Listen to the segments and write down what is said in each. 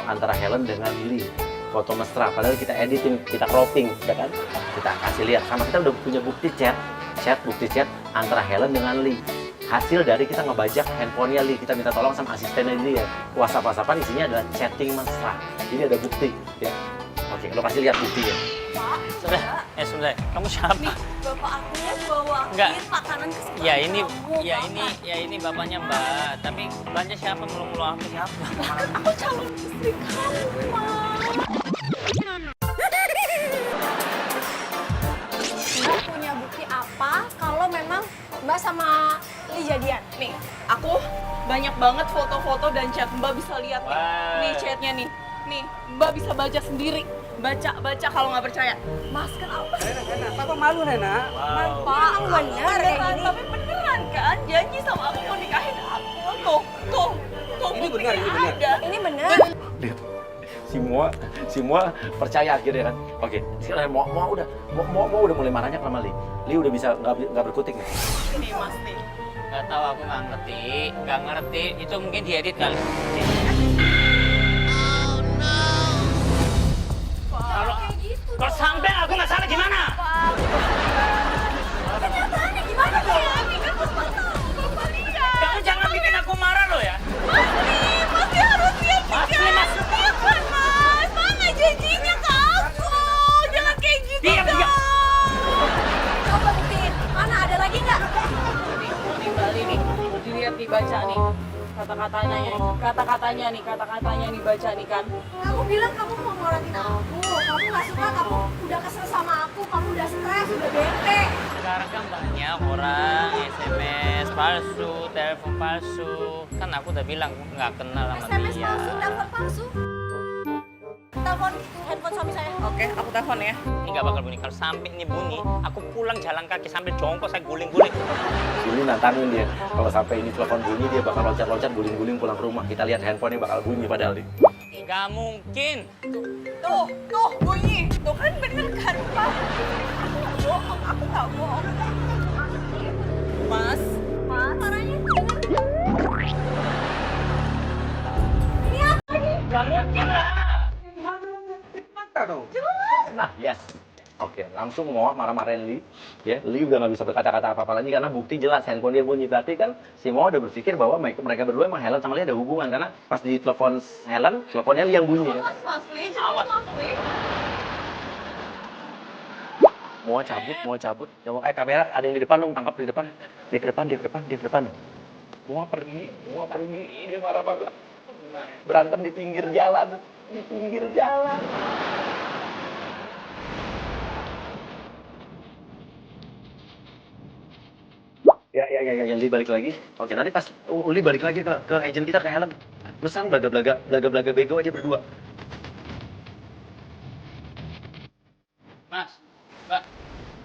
antara Helen dengan Lee. Foto mesra, padahal kita editing, kita cropping, ya kan? Kita kasih lihat, sama kita udah punya bukti bukti chat antara Helen dengan Lee. Hasil dari kita ngebajak handphonenya Lee, kita minta tolong sama asistennya dia. WhatsApp-WhatsAppan isinya adalah chatting mesra. Jadi ada bukti, ya. Oke, lo kasih lihat buktinya. Pak, Sebentar. Kamu siapa? nih bapak aku bawain Enggak. makanan kesukaan Ya ini, kamu, ya ini bapaknya Mbak. Tapi belanja siapa? Mulu-mulu aku siapa? Aku calon istri kamu, Mbak punya bukti apa kalau memang Mbak sama Lee jadian? Nih, aku banyak banget foto-foto dan chat Mbak bisa lihat nih. Wah. Nih chatnya nih. Nih, Mbak bisa baca sendiri. Baca kalau nggak percaya. Mas kan apa sih? Rena, Papa malu Rena. Wow. Pak, bener kayak gini. Tapi beneran kan? Janji sama aku mau nikahin aku. Tuh. Ini bener, buktinya ini bener. ada. Ini bener. Lihat, semua percaya akhirnya kan. Oke, sekarang mau udah mulai marahnya sama Lee. Lee udah bisa nggak berkutik nih. Ini Mas nih. Gak tahu, aku nggak ngerti. Itu mungkin diedit kali. Kalau kalau sampai aku nggak salah gimana? Kenyataannya gimana ya? Ini kan Bapak lihat. Kamu jangan bikin aku marah loh ya. Mas harus lihat Mas, juga. ini Mas. Iya kan Mas? Mana janjinya ke aku? Jangan kayak gitu Diam. Coba buktiin. Mana ada lagi nggak? Nih Bali nih. Dilihat dibaca nih. Kata-katanya nih baca nih kan. Kamu bilang kamu mau ngorotin aku. Kamu nggak suka, kamu udah kesel sama aku. Kamu udah stres, udah bete. Sekarang kan banyak orang SMS palsu, telepon palsu. Kan aku udah bilang nggak kenal sama SMS dia. palsu, telepon palsu. Telepon handphone suami saya. Oke, aku telepon ya. Ini nggak bakal bunyi. Kalau sampai ini bunyi, aku pulang jalan kaki sambil jongkok saya guling-guling. Sini nantangin dia. Kalau sampai ini telepon bunyi, dia bakal loncat-loncat, guling-guling pulang ke rumah. Kita lihat handphonenya bakal bunyi padahal nih. Nggak mungkin. Tuh, bunyi. Tuh kan bener kan, Pak? Aku nggak bohong. Mas, suaranya bener. Ini apa nih? Nggak mungkin lah. Mata dong. Nah, yes. Oke, langsung mau marah-marahin Lee. Ya, Lee udah nggak bisa berkata-kata apa-apa lagi karena bukti jelas handphone dia bunyi. Berarti kan si Mo udah berpikir bahwa mereka berdua emang Helen sama Lee ada hubungan karena pas di telepon Helen, teleponnya Lee yang bunyi. Ya. Mas Lee, jangan Mas Lee. Mau cabut. Ya, kamera ada yang di depan dong, tangkap di depan. Di depan. Mau pergi. Dia marah banget. Berantem di pinggir jalan. Ya, Uli balik lagi. Oke, nanti pas Uli balik lagi ke agent kita, ke Helen. Terus kan belaga bego aja berdua. Mas, Mbak,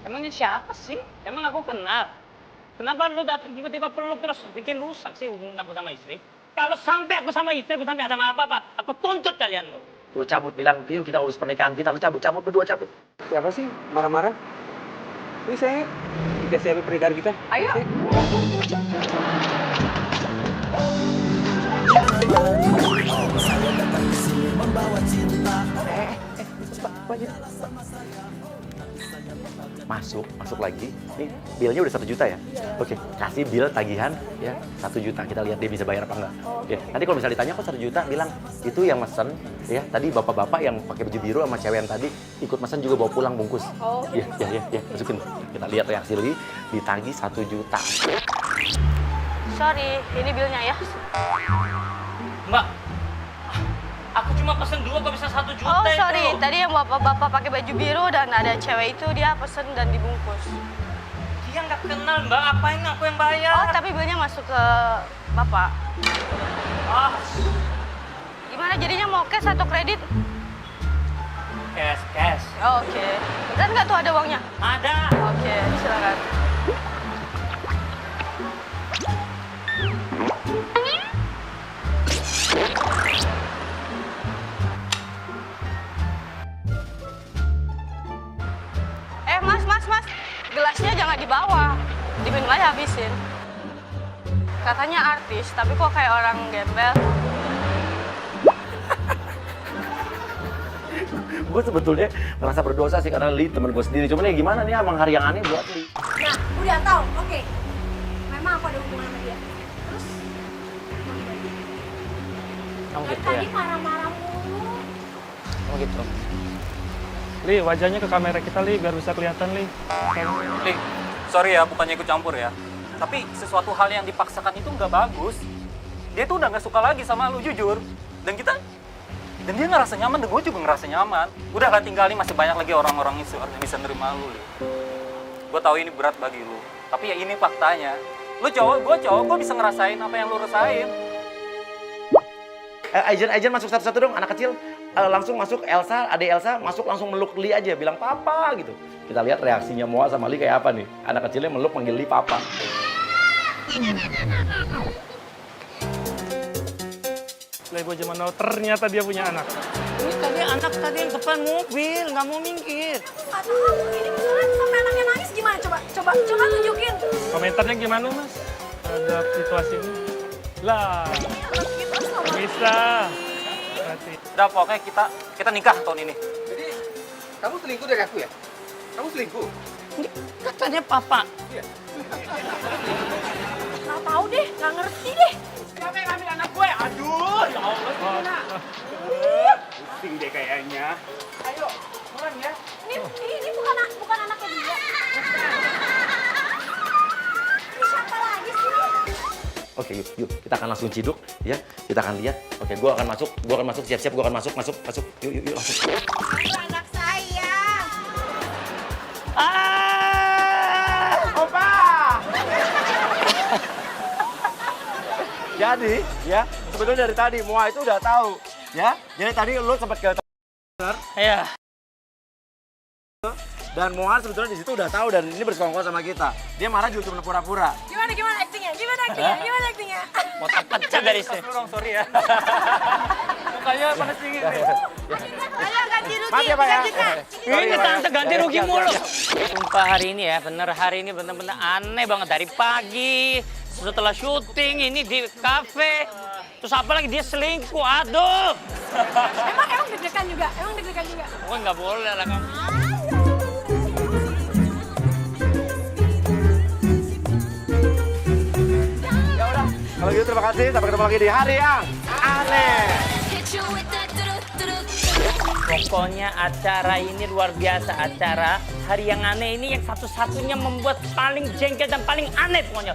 emangnya siapa sih? Emang aku kenal? Kenapa lu datang tiba-tiba peluk terus bikin rusak sih hubungan aku sama istri? Kalau sampai aku sama istri, aku sampai ada apa-apa, aku tuntut kalian lu. Lu cabut bilang, yuk kita urus pernikahan kita. Lu cabut berdua cabut. Siapa sih marah-marah? Ini saya dikasih HP pernikahan kita. Ayo. Masuk lagi. Nih, bilnya udah 1 juta ya? Oke, kasih bill tagihan ya 1 juta. Kita lihat dia bisa bayar apa enggak. Ya, nanti kalau misalnya ditanya kok 1 juta, bilang itu yang mesen ya. Tadi bapak-bapak yang pakai baju biru sama cewek yang tadi ikut mesen juga bawa pulang bungkus. Oh. Ya, masukin. Kita lihat reaksi Lee, ditagih 1 juta. Sorry, ini bilnya ya. Mbak, aku cuma pesen 2 kok bisa 1 juta Oh itu. sorry, tadi yang bapak-bapak pakai baju biru dan ada cewek itu dia pesen dan dibungkus. Dia nggak kenal Mbak, apain aku yang bayar? Oh tapi bilnya masuk ke bapak. Ah, Gimana jadinya mau cash atau kredit? cash. Oh, oke. Dan nggak tuh ada uangnya? Ada. Oke, silakan. Mas. Gelasnya jangan dibawa. Diminum aja habisin. Katanya artis, tapi kok kayak orang gembel. gue sebetulnya merasa berdosa sih karena Li temen gue sendiri. Cuman ya gimana nih, emang hari yang aneh buat Li. Nah, udah tahu. Oke. Memang aku ada hubungan sama dia. Terus Kamu dari gitu ya? tadi marah-marah mulu. Kamu gitu. Li, wajahnya ke kamera kita, Li, biar bisa kelihatan, Li. Li, sorry ya, bukannya ikut campur ya. Tapi sesuatu hal yang dipaksakan itu nggak bagus. Dia tuh udah nggak suka lagi sama lu, jujur. Dan dia ngerasa nyaman, dan gue juga ngerasa nyaman. Udah lah, tinggalin, masih banyak lagi orang-orang yang bisa nerima lu, Li. Gue tahu ini berat bagi lu. Tapi ya ini faktanya. Lu cowok, gue bisa ngerasain apa yang lu rasain. Aizen masuk satu-satu dong, anak kecil. Langsung masuk Elsa, adik Elsa masuk langsung meluk Li aja, bilang papa gitu. Kita lihat reaksinya Moa sama Li kayak apa nih. Anak kecilnya meluk manggil Li papa. Playboy zaman now, ternyata dia punya anak. Ini tadi anak tadi yang depan mobil, nggak mau minggir. Kata kamu ini beneran sampai anaknya nangis gimana? Coba tunjukin. Komentarnya gimana, Mas? Ada situasi ini. Lah, Ini anak kita sama bisa. Berarti. Udah, pokoknya kita nikah tahun ini. Jadi, kamu selingkuh dari aku ya? Kamu selingkuh? Katanya papa. nggak tahu deh, nggak ngerti deh. Siapa yang ngambil anak gue? Aduh, ya Allah, gimana? Pusing deh kayaknya. Ayo, pulang ya. Ini bukan anaknya dia. Ini siapa lagi sih? Oke, yuk kita akan langsung ciduk ya. Kita akan lihat. Oke, gua akan masuk, siap-siap gua akan masuk. Yuk langsung. Anak saya. Opa! Jadi, ya, sebetulnya dari tadi Moa itu udah tahu, ya. Jadi tadi lu sempat ke Iya. dan Moa sebetulnya di situ udah tahu dan ini bersekongkol sama kita. Dia marah juga cuma pura-pura. Gimana aktingnya? Mau pecah dari sini. Sorry ya. Mukanya panas dingin. Ayo ganti rugi. Maaf ya, Pak ya. Ini tante ganti rugi mulu. Sumpah hari ini ya, hari ini bener-bener aneh banget. Dari pagi, setelah syuting ini di kafe. Terus apa lagi dia selingkuh, aduh. Emang deg-degan juga. Pokoknya nggak boleh lah kamu. Ya udah, kalau gitu terima kasih. Sampai ketemu lagi di hari yang aneh. Pokoknya acara ini luar biasa. Acara Hari yang Aneh ini yang satu-satunya membuat paling jengkel dan paling aneh pokoknya.